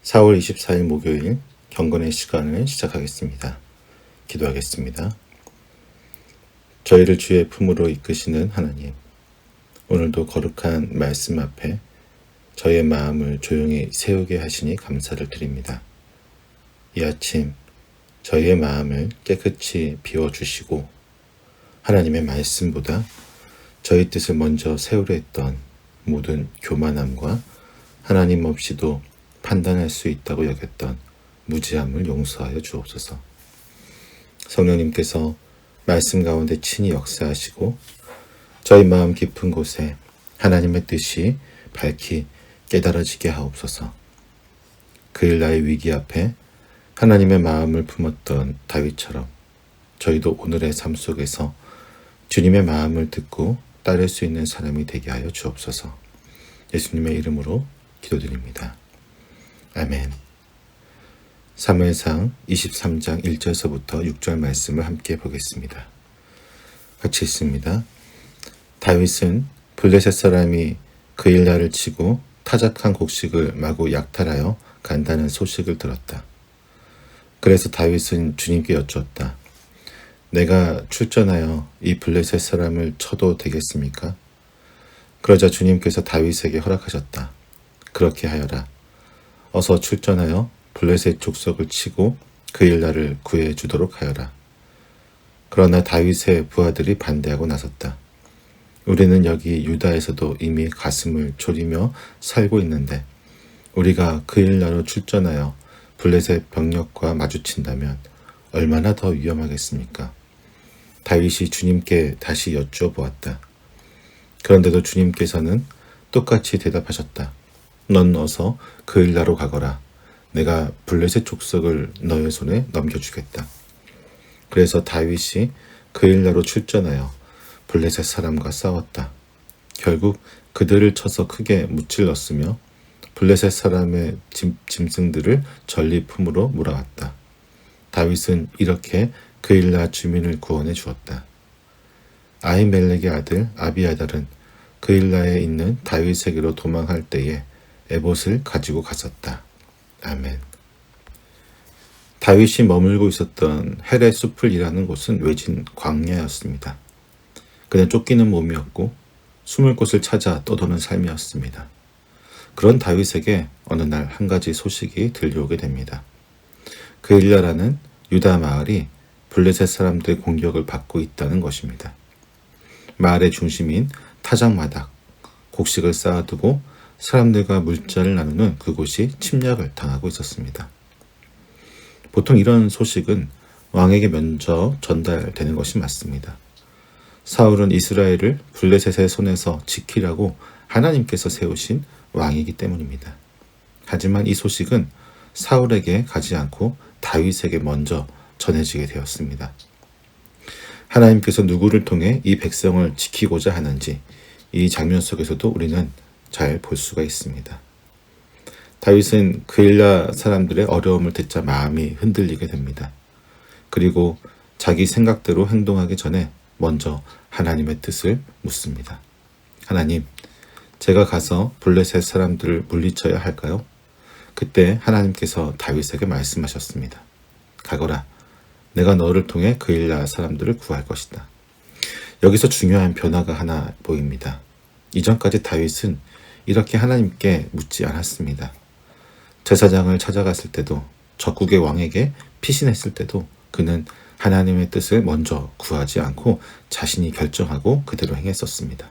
4월 24일 목요일 경건의 시간을 시작하겠습니다. 기도하겠습니다. 저희를 주의 품으로 이끄시는 하나님, 오늘도 거룩한 말씀 앞에 저희의 마음을 조용히 세우게 하시니 감사를 드립니다. 이 아침 저희의 마음을 깨끗이 비워주시고 하나님의 말씀보다 저희 뜻을 먼저 세우려 했던 모든 교만함과 하나님 없이도 판단할 수 있다고 여겼던 무지함을 용서하여 주옵소서. 성령님께서 말씀 가운데 친히 역사하시고 저희 마음 깊은 곳에 하나님의 뜻이 밝히 깨달아지게 하옵소서. 그일라의 위기 앞에 하나님의 마음을 품었던 다윗처럼 저희도 오늘의 삶 속에서 주님의 마음을 듣고 따를 수 있는 사람이 되게 하여 주옵소서. 예수님의 이름으로 기도드립니다. 아멘. 사무엘상 23장 1절서부터 6절 말씀을 함께 보겠습니다. 같이 읽습니다. 다윗은 블레셋 사람이 그일라를 치고 타작한 곡식을 마구 약탈하여 간다는 소식을 들었다. 그래서 다윗은 주님께 여쭈었다. 내가 출전하여 이 블레셋 사람을 쳐도 되겠습니까? 그러자 주님께서 다윗에게 허락하셨다. 그렇게 하여라. 어서 출전하여 블레셋 족속을 치고 그일라를 구해 주도록 하여라. 그러나 다윗의 부하들이 반대하고 나섰다. 우리는 여기 유다에서도 이미 가슴을 졸이며 살고 있는데 우리가 그일라로 출전하여 블레셋 병력과 마주친다면 얼마나 더 위험하겠습니까? 다윗이 주님께 다시 여쭈어 보았다. 그런데도 주님께서는 똑같이 대답하셨다. 넌 어서 그일라로 가거라. 내가 블레셋 족속을 너의 손에 넘겨주겠다. 그래서 다윗이 그일라로 출전하여 블레셋 사람과 싸웠다. 결국 그들을 쳐서 크게 무찔렀으며 블레셋 사람의 짐승들을 전리품으로 몰아왔다. 다윗은 이렇게 그일라 주민을 구원해 주었다. 아히멜렉의 아들 아비아달은 그일라에 있는 다윗에게로 도망할 때에 에봇을 가지고 갔었다. 아멘. 다윗이 머물고 있었던 헬의 숲을이라는 곳은 외진 광야였습니다. 그는 쫓기는 몸이었고 숨을 곳을 찾아 떠도는 삶이었습니다. 그런 다윗에게 어느 날 한 가지 소식이 들려오게 됩니다. 그일라라는 유다 마을이 블레셋 사람들의 공격을 받고 있다는 것입니다. 마을의 중심인 타작마당, 곡식을 쌓아두고 사람들과 물자를 나누는 그곳이 침략을 당하고 있었습니다. 보통 이런 소식은 왕에게 먼저 전달되는 것이 맞습니다. 사울은 이스라엘을 블레셋의 손에서 지키라고 하나님께서 세우신 왕이기 때문입니다. 하지만 이 소식은 사울에게 가지 않고 다윗에게 먼저 전해지게 되었습니다. 하나님께서 누구를 통해 이 백성을 지키고자 하는지 이 장면 속에서도 우리는 잘 볼 수가 있습니다. 다윗은 그일라 사람들의 어려움을 듣자 마음이 흔들리게 됩니다. 그리고 자기 생각대로 행동하기 전에 먼저 하나님의 뜻을 묻습니다. 하나님, 제가 가서 블레셋 사람들을 물리쳐야 할까요? 그때 하나님께서 다윗에게 말씀하셨습니다. 가거라. 내가 너를 통해 그일라 사람들을 구할 것이다. 여기서 중요한 변화가 하나 보입니다. 이전까지 다윗은 이렇게 하나님께 묻지 않았습니다. 제사장을 찾아갔을 때도 적국의 왕에게 피신했을 때도 그는 하나님의 뜻을 먼저 구하지 않고 자신이 결정하고 그대로 행했었습니다.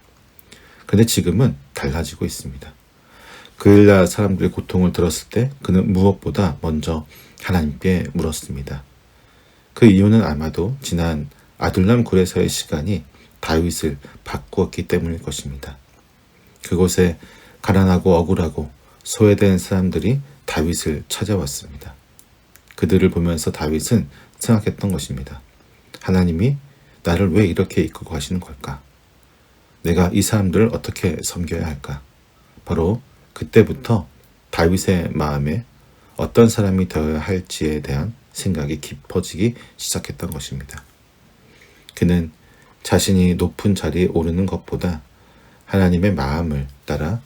그런데 지금은 달라지고 있습니다. 그일라 사람들의 고통을 들었을 때 그는 무엇보다 먼저 하나님께 물었습니다. 그 이유는 아마도 지난 아둘람 굴에서의 시간이 다윗을 바꾸었기 때문일 것입니다. 그곳에 가난하고 억울하고 소외된 사람들이 다윗을 찾아왔습니다. 그들을 보면서 다윗은 생각했던 것입니다. 하나님이 나를 왜 이렇게 이끌고 가시는 걸까? 내가 이 사람들을 어떻게 섬겨야 할까? 바로 그때부터 다윗의 마음에 어떤 사람이 되어야 할지에 대한 생각이 깊어지기 시작했던 것입니다. 그는 자신이 높은 자리에 오르는 것보다 하나님의 마음을 따라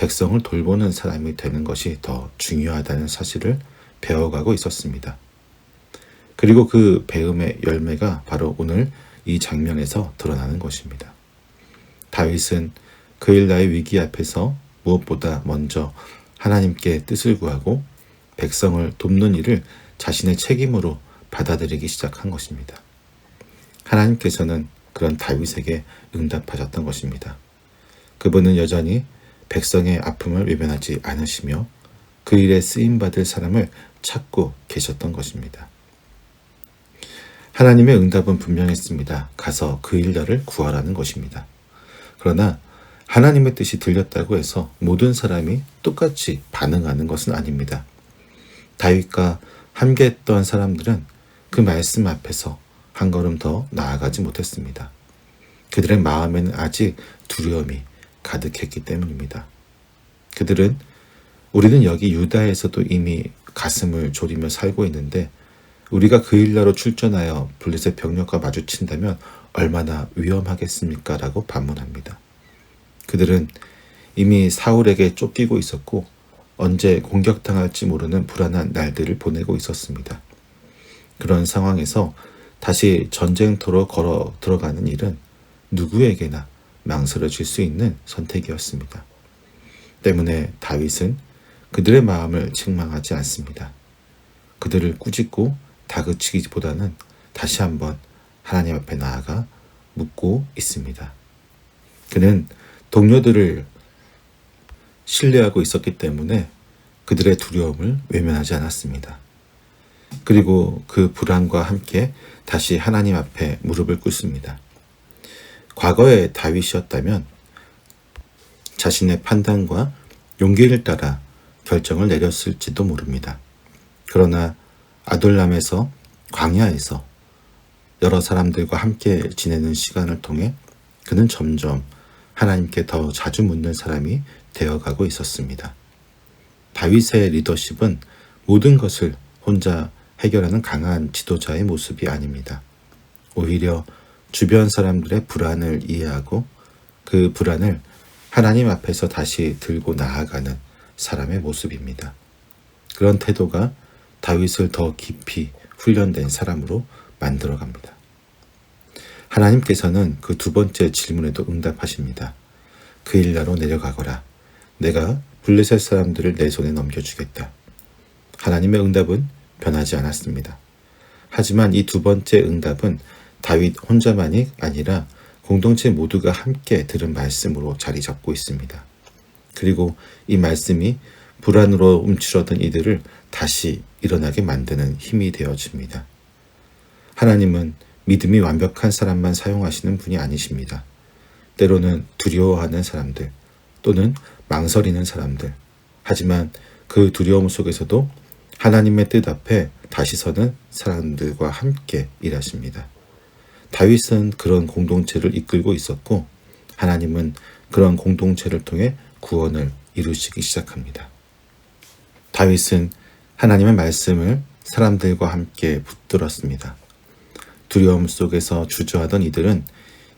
백성을 돌보는 사람이 되는 것이 더 중요하다는 사실을 배워가고 있었습니다. 그리고 그 배움의 열매가 바로 오늘 이 장면에서 드러나는 것입니다. 다윗은 그일라의 위기 앞에서 무엇보다 먼저 하나님께 뜻을 구하고 백성을 돕는 일을 자신의 책임으로 받아들이기 시작한 것입니다. 하나님께서는 그런 다윗에게 응답하셨던 것입니다. 그분은 여전히 백성의 아픔을 외면하지 않으시며 그 일에 쓰임받을 사람을 찾고 계셨던 것입니다. 하나님의 응답은 분명했습니다. 가서 그 일들을 구하라는 것입니다. 그러나 하나님의 뜻이 들렸다고 해서 모든 사람이 똑같이 반응하는 것은 아닙니다. 다윗과 함께했던 사람들은 그 말씀 앞에서 한 걸음 더 나아가지 못했습니다. 그들의 마음에는 아직 두려움이 가득했기 때문입니다. 그들은 우리는 여기 유다에서도 이미 가슴을 졸이며 살고 있는데 우리가 그일라로 출전하여 블레셋 병력과 마주친다면 얼마나 위험하겠습니까? 라고 반문합니다. 그들은 이미 사울에게 쫓기고 있었고 언제 공격당할지 모르는 불안한 날들을 보내고 있었습니다. 그런 상황에서 다시 전쟁터로 걸어 들어가는 일은 누구에게나 망설여질 수 있는 선택이었습니다. 때문에 다윗은 그들의 마음을 책망하지 않습니다. 그들을 꾸짖고 다그치기보다는 다시 한번 하나님 앞에 나아가 묻고 있습니다. 그는 동료들을 신뢰하고 있었기 때문에 그들의 두려움을 외면하지 않았습니다. 그리고 그 불안과 함께 다시 하나님 앞에 무릎을 꿇습니다. 과거의 다윗이었다면 자신의 판단과 용기를 따라 결정을 내렸을지도 모릅니다. 그러나 아둘람에서 광야에서 여러 사람들과 함께 지내는 시간을 통해 그는 점점 하나님께 더 자주 묻는 사람이 되어가고 있었습니다. 다윗의 리더십은 모든 것을 혼자 해결하는 강한 지도자의 모습이 아닙니다. 오히려 주변 사람들의 불안을 이해하고 그 불안을 하나님 앞에서 다시 들고 나아가는 사람의 모습입니다. 그런 태도가 다윗을 더 깊이 훈련된 사람으로 만들어갑니다. 하나님께서는 그 두 번째 질문에도 응답하십니다. 그일라로 내려가거라. 내가 블레셋 사람들을 내 손에 넘겨주겠다. 하나님의 응답은 변하지 않았습니다. 하지만 이 두 번째 응답은 다윗 혼자만이 아니라 공동체 모두가 함께 들은 말씀으로 자리 잡고 있습니다. 그리고 이 말씀이 불안으로 움츠러든 이들을 다시 일어나게 만드는 힘이 되어집니다. 하나님은 믿음이 완벽한 사람만 사용하시는 분이 아니십니다. 때로는 두려워하는 사람들 또는 망설이는 사람들, 하지만 그 두려움 속에서도 하나님의 뜻 앞에 다시 서는 사람들과 함께 일하십니다. 다윗은 그런 공동체를 이끌고 있었고 하나님은 그런 공동체를 통해 구원을 이루시기 시작합니다. 다윗은 하나님의 말씀을 사람들과 함께 붙들었습니다. 두려움 속에서 주저하던 이들은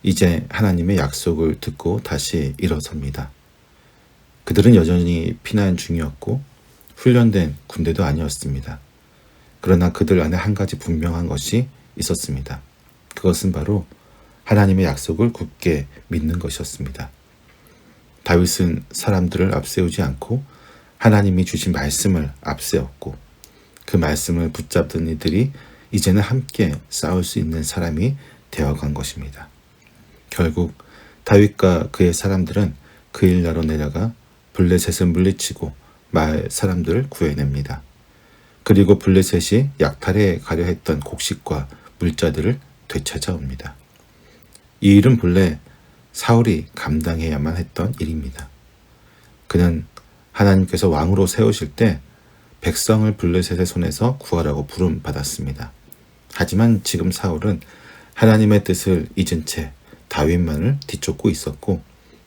이제 하나님의 약속을 듣고 다시 일어섭니다. 그들은 여전히 피난 중이었고 훈련된 군대도 아니었습니다. 그러나 그들 안에 한 가지 분명한 것이 있었습니다. 그것은 바로 하나님의 약속을 굳게 믿는 것이었습니다. 다윗은 사람들을 앞세우지 않고 하나님이 주신 말씀을 앞세웠고 그 말씀을 붙잡던 이들이 이제는 함께 싸울 수 있는 사람이 되어간 것입니다. 결국 다윗과 그의 사람들은 그일라로 내려가 블레셋을 물리치고 마을 사람들을 구해냅니다. 그리고 블레셋이 약탈해 가려 했던 곡식과 물자들을 되찾아옵니다. 이 일은 본래 사울이 감당해야만 했던 일입니다. 그는 하나님께서 왕으로 세우실 때 백성을 블레셋의 손에서 구하라고 부름받았습니다. 하지만 지금 사울은 하나님의 뜻을 잊은 채 다윗만을 뒤쫓고 있었고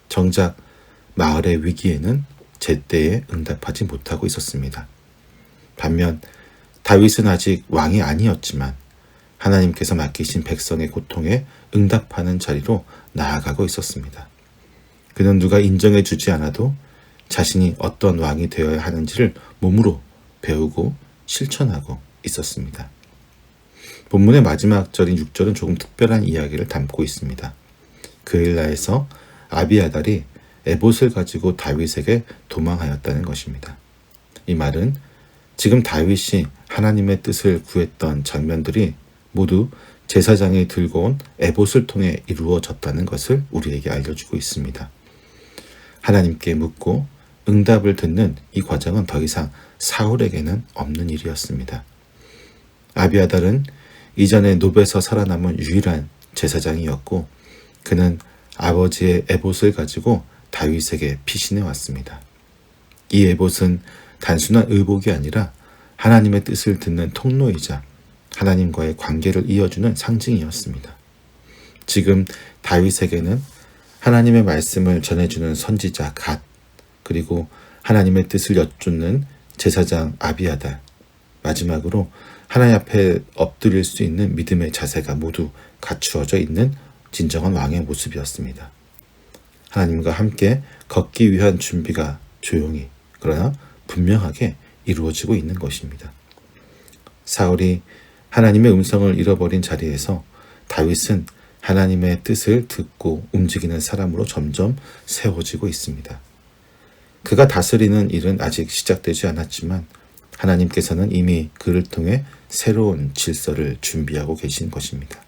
정작 마을의 위기에는 제때에 응답하지 못하고 있었습니다. 반면 다윗은 아직 왕이 아니었지만 하나님께서 맡기신 백성의 고통에 응답하는 자리로 나아가고 있었습니다. 그는 누가 인정해 주지 않아도 자신이 어떤 왕이 되어야 하는지를 몸으로 배우고 실천하고 있었습니다. 본문의 마지막 절인 6절은 조금 특별한 이야기를 담고 있습니다. 그일라에서 아비아달이 에봇을 가지고 다윗에게 도망하였다는 것입니다. 이 말은 지금 다윗이 하나님의 뜻을 구했던 장면들이 모두 제사장이 들고 온 에봇을 통해 이루어졌다는 것을 우리에게 알려주고 있습니다. 하나님께 묻고 응답을 듣는 이 과정은 더 이상 사울에게는 없는 일이었습니다. 아비아달은 이전에 노베에서 살아남은 유일한 제사장이었고 그는 아버지의 에봇을 가지고 다윗에게 피신해 왔습니다. 이 에봇은 단순한 의복이 아니라 하나님의 뜻을 듣는 통로이자 하나님과의 관계를 이어주는 상징이었습니다. 지금 다윗에게는 하나님의 말씀을 전해주는 선지자 갓, 그리고 하나님의 뜻을 여쭙는 제사장 아비아달, 마지막으로 하나님 앞에 엎드릴 수 있는 믿음의 자세가 모두 갖추어져 있는 진정한 왕의 모습이었습니다. 하나님과 함께 걷기 위한 준비가 조용히 그러나 분명하게 이루어지고 있는 것입니다. 사울이 하나님의 음성을 잃어버린 자리에서 다윗은 하나님의 뜻을 듣고 움직이는 사람으로 점점 세워지고 있습니다. 그가 다스리는 일은 아직 시작되지 않았지만 하나님께서는 이미 그를 통해 새로운 질서를 준비하고 계신 것입니다.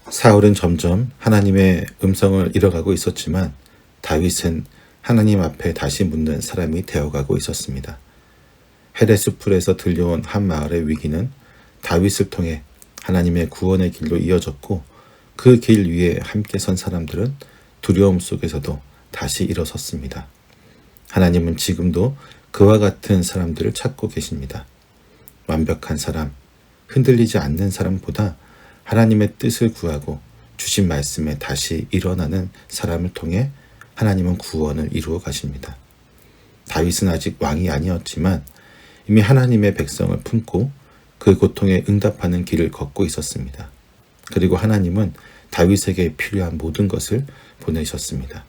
사울은 점점 하나님의 음성을 잃어가고 있었지만 다윗은 하나님 앞에 다시 묻는 사람이 되어가고 있었습니다. 헤레스풀에서 들려온 한 마을의 위기는 다윗을 통해 하나님의 구원의 길로 이어졌고 그 길 위에 함께 선 사람들은 두려움 속에서도 다시 일어섰습니다. 하나님은 지금도 그와 같은 사람들을 찾고 계십니다. 완벽한 사람, 흔들리지 않는 사람보다 하나님의 뜻을 구하고 주신 말씀에 다시 일어나는 사람을 통해 하나님은 구원을 이루어 가십니다. 다윗은 아직 왕이 아니었지만 이미 하나님의 백성을 품고 그 고통에 응답하는 길을 걷고 있었습니다. 그리고 하나님은 다윗에게 필요한 모든 것을 보내셨습니다.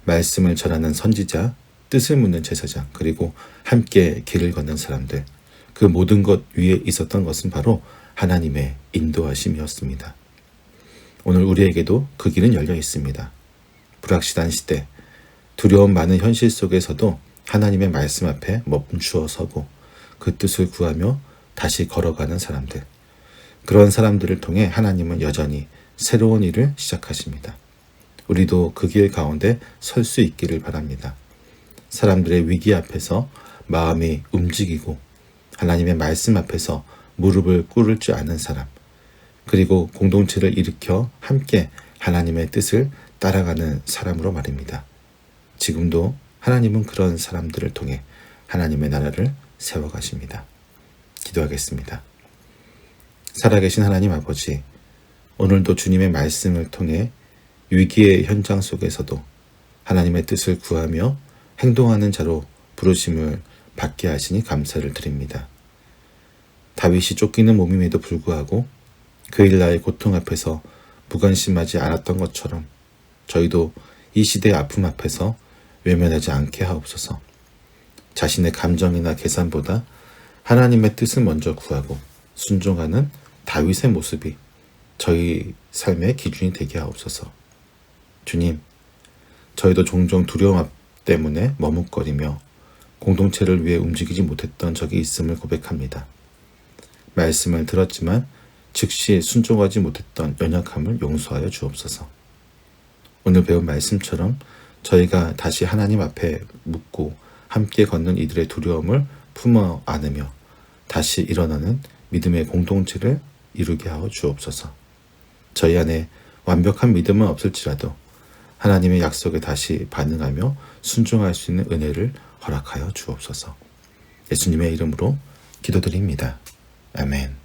말씀을 전하는 선지자, 뜻을 묻는 제사장, 그리고 함께 길을 걷는 사람들, 그 모든 것 위에 있었던 것은 바로 하나님의 인도하심이었습니다. 오늘 우리에게도 그 길은 열려 있습니다. 불확실한 시대, 두려움 많은 현실 속에서도 하나님의 말씀 앞에 멈추어 서고 그 뜻을 구하며 다시 걸어가는 사람들, 그런 사람들을 통해 하나님은 여전히 새로운 일을 시작하십니다. 우리도 그 길 가운데 설 수 있기를 바랍니다. 사람들의 위기 앞에서 마음이 움직이고 하나님의 말씀 앞에서 무릎을 꿇을 줄 아는 사람, 그리고 공동체를 일으켜 함께 하나님의 뜻을 따라가는 사람으로 말입니다. 지금도 하나님은 그런 사람들을 통해 하나님의 나라를 세워가십니다. 기도하겠습니다. 살아계신 하나님 아버지, 오늘도 주님의 말씀을 통해 위기의 현장 속에서도 하나님의 뜻을 구하며 행동하는 자로 부르심을 받게 하시니 감사를 드립니다. 다윗이 쫓기는 몸임에도 불구하고 그일라의 고통 앞에서 무관심하지 않았던 것처럼 저희도 이 시대의 아픔 앞에서 외면하지 않게 하옵소서. 자신의 감정이나 계산보다 하나님의 뜻을 먼저 구하고 순종하는 다윗의 모습이 저희 삶의 기준이 되게 하옵소서. 주님, 저희도 종종 두려움 때문에 머뭇거리며 공동체를 위해 움직이지 못했던 적이 있음을 고백합니다. 말씀을 들었지만 즉시 순종하지 못했던 연약함을 용서하여 주옵소서. 오늘 배운 말씀처럼 저희가 다시 하나님 앞에 묻고 함께 걷는 이들의 두려움을 품어 안으며 다시 일어나는 믿음의 공동체를 이루게 하여 주옵소서. 저희 안에 완벽한 믿음은 없을지라도 하나님의 약속에 다시 반응하며 순종할 수 있는 은혜를 허락하여 주옵소서. 예수님의 이름으로 기도드립니다. 아멘.